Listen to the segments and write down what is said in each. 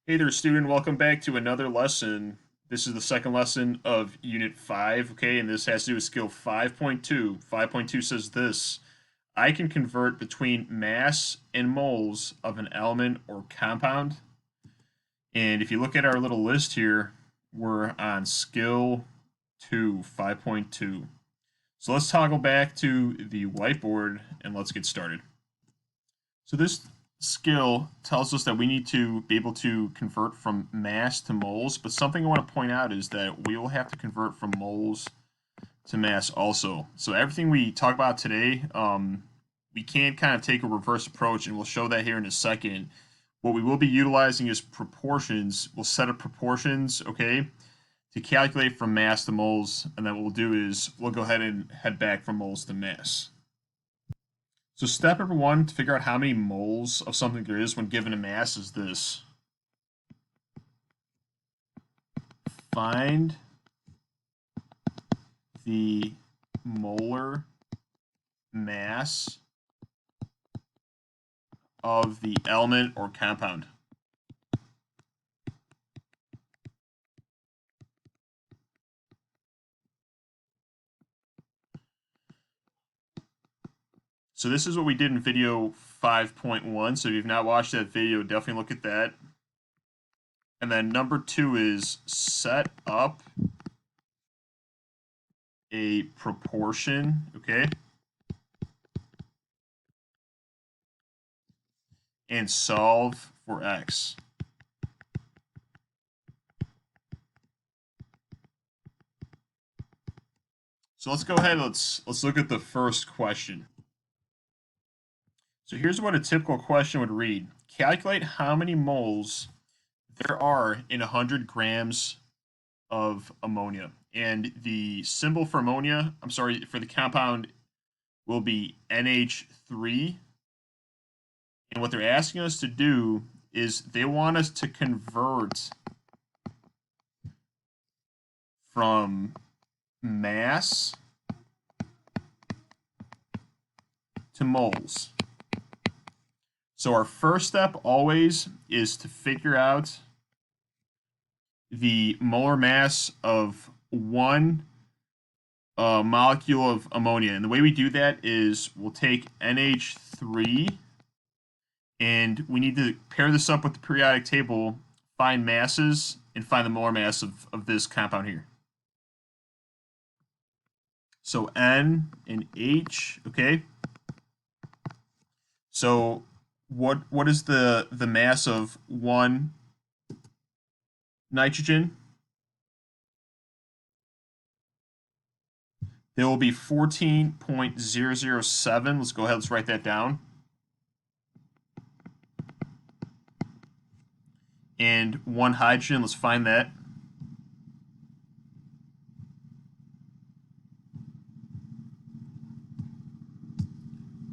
Hey there, student. Welcome back to another lesson. This is the second lesson of Unit 5, okay? And this has to do with skill 5.2. 5.2 says this: I can convert between mass and moles of an element or compound. And if you look at our little list here, we're on skill 2, 5.2. So let's toggle back to the whiteboard and let's get started. So this skill tells us that we need to be able to convert from mass to moles, but something I want to point out is that we will have to convert from moles to mass also. So everything we talk about today, we can kind of take a reverse approach, and we'll show that here in a second. What we will be utilizing is proportions. We'll set up proportions, okay, to calculate from mass to moles, and then what we'll do is we'll go ahead and head back from moles to mass. So step number one to figure out how many moles of something there is when given a mass is this. Find the molar mass of the element or compound. So this is what we did in video 5.1. So if you've not watched that video, definitely look at that. And then number two is set up a proportion, okay? And solve for x. So let's go ahead, let's look at the first question. So here's what a typical question would read. Calculate how many moles there are in 100 grams of ammonia. And the symbol for ammonia, I'm sorry, for the compound will be NH3. And what they're asking us to do is they want us to convert from mass to moles. So our first step always is to figure out the molar mass of one molecule of ammonia. And the way we do that is we'll take NH3 and we need to pair this up with the periodic table, find masses, and find the molar mass of this compound here. So N and H, okay? So what is the mass of one nitrogen? There will be 14.007. Let's go ahead, let's write that down. And one hydrogen, let's find that.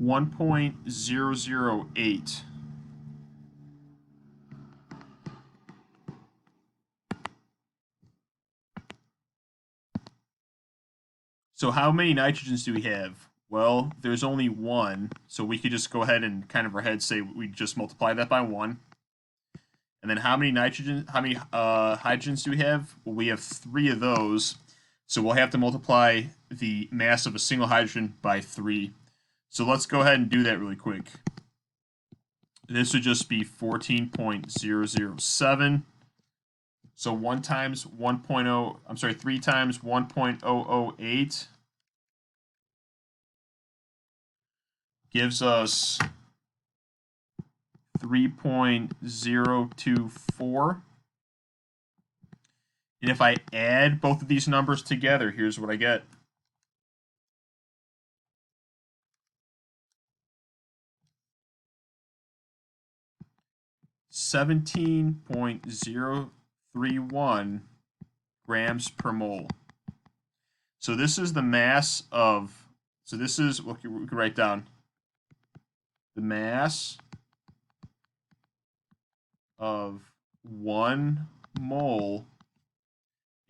1.008. So how many nitrogens do we have? Well, there's only one, so we could just go ahead and kind of our head say we just multiply that by one. And then how many hydrogens do we have? Well, we have three of those, so we'll have to multiply the mass of a single hydrogen by 3. So let's go ahead and do that really quick. This would just be 14.007. So 1 times 1.0, I'm sorry, 3 times 1.008 gives us 3.024. And if I add both of these numbers together, here's what I get. (17.031 grams per mole). So this is the mass of, so this is, we can write down the mass of 1 mole.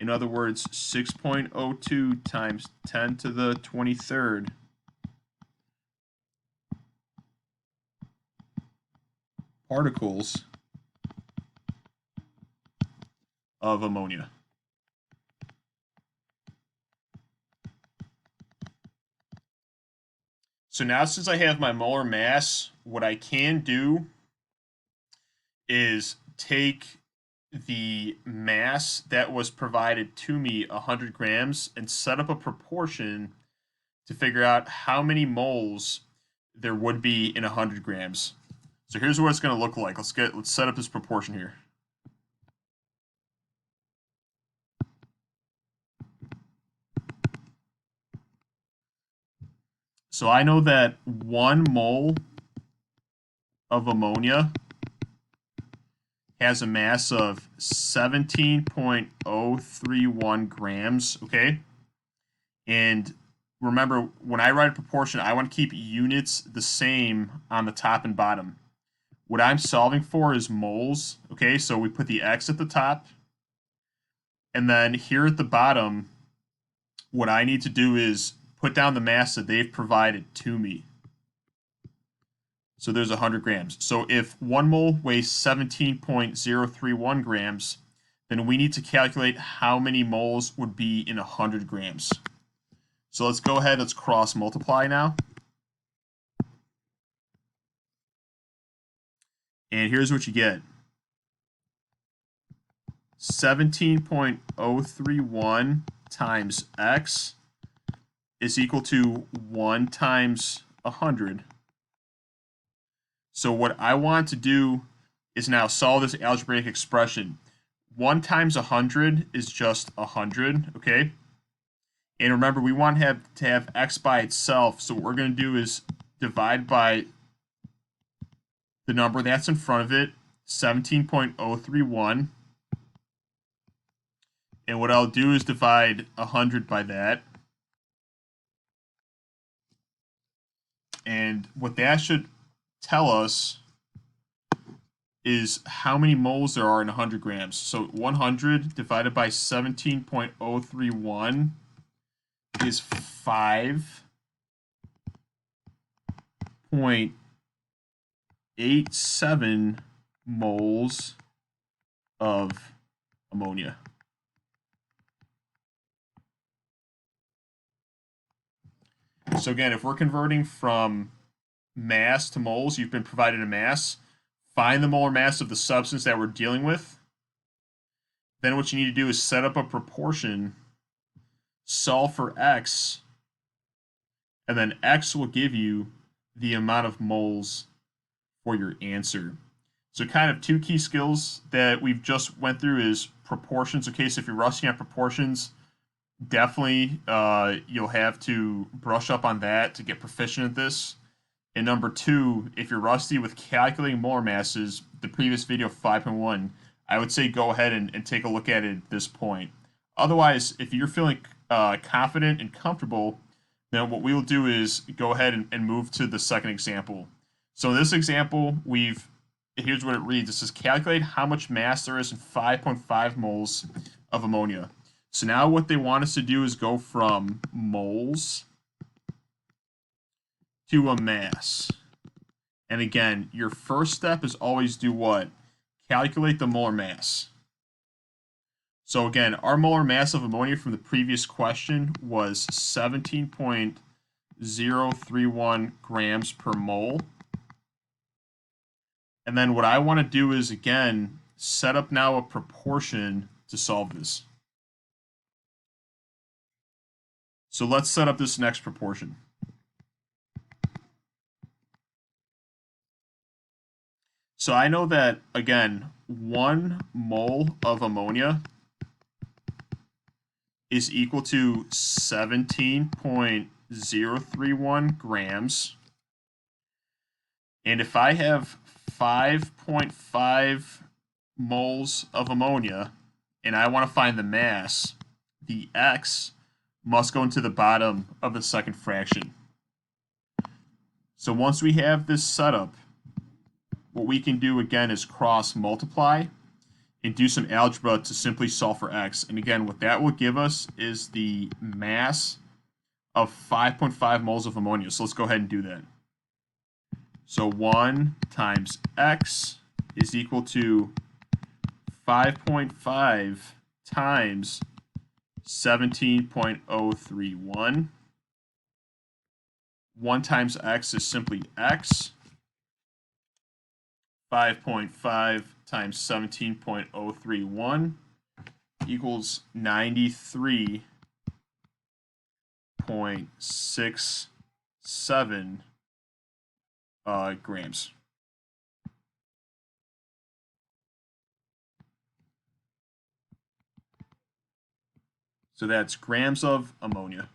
In other words, 6.02 times 10 to the 23rd particles of ammonia. So now since I have my molar mass, what I can do is take the mass that was provided to me, 100 grams, and set up a proportion to figure out how many moles there would be in 100 grams. So here's what it's going to look like. Let's set up this proportion here. So I know that 1 mole of ammonia has a mass of 17.031 grams, okay? And remember, when I write a proportion, I want to keep units the same on the top and bottom. What I'm solving for is moles, okay? So we put the X at the top. And then here at the bottom, what I need to do is put down the mass that they've provided to me. So there's 100 grams. So if 1 mole weighs 17.031 grams, then we need to calculate how many moles would be in 100 grams. So let's go ahead, let's cross multiply now. And here's what you get. 17.031 times X is equal to 1 times 100. So what I want to do is now solve this algebraic expression. 1 times 100 is just 100, okay? And remember, we want to have X by itself, so what we're going to do is divide by the number that's in front of it, 17.031. And what I'll do is divide 100 by that. And what that should tell us is how many moles there are in 100 grams. So 100 divided by 17.031 is 5.87 moles of ammonia. So again, if we're converting from mass to moles, you've been provided a mass. Find the molar mass of the substance that we're dealing with. Then what you need to do is set up a proportion, solve for X, and then X will give you the amount of moles for your answer. So kind of 2 key skills that we've just went through is proportions. Okay, so if you're rusty on proportions, definitely you'll have to brush up on that to get proficient at this. And number 2, if you're rusty with calculating molar masses, the previous video 5.1, I would say go ahead and take a look at it at this point. Otherwise, if you're feeling confident and comfortable, then what we will do is go ahead and move to the second example. So in this example, here's what it reads. It says calculate how much mass there is in 5.5 moles of ammonia. So now what they want us to do is go from moles to a mass. And again, your first step is always do what? Calculate the molar mass. So again, our molar mass of ammonia from the previous question was 17.031 grams per mole. And then what I want to do is, again, set up now a proportion to solve this. So let's set up this next proportion. So I know that, again, 1 mole of ammonia is equal to 17.031 grams. And if I have 5.5 moles of ammonia and I want to find the mass, the X must go into the bottom of the second fraction. So once we have this set up, what we can do again is cross multiply and do some algebra to simply solve for X. And again, what that will give us is the mass of 5.5 moles of ammonia. So let's go ahead and do that. So 1 times X is equal to 5.5 times 17.031. 1 times x is simply x. 5.5 times 17.031 equals 93.67 grams. So that's grams of ammonia.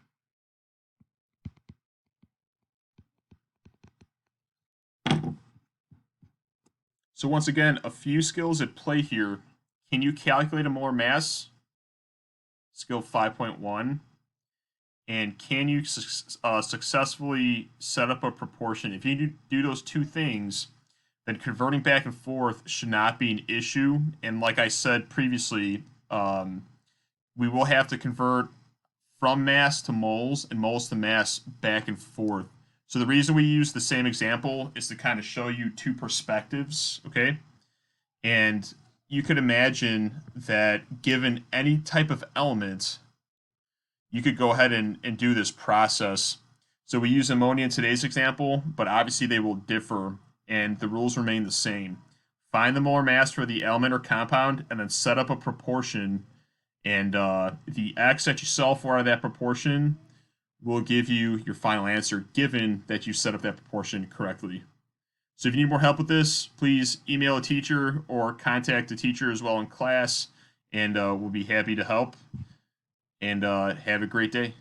So once again, a few skills at play here. Can you calculate a molar mass? Skill 5.1. And can you successfully set up a proportion? If you do those two things, then converting back and forth should not be an issue. And like I said previously, we will have to convert from mass to moles and moles to mass back and forth. So the reason we use the same example is to kind of show you two perspectives, okay? And you could imagine that given any type of element, you could go ahead and do this process. So we use ammonia in today's example, but obviously they will differ and the rules remain the same. Find the molar mass for the element or compound and then set up a proportion, and the x that you solve for out of that proportion will give you your final answer given that you set up that proportion correctly. So if you need more help with this, please email a teacher or contact a teacher as well in class, and we'll be happy to help. And have a great day.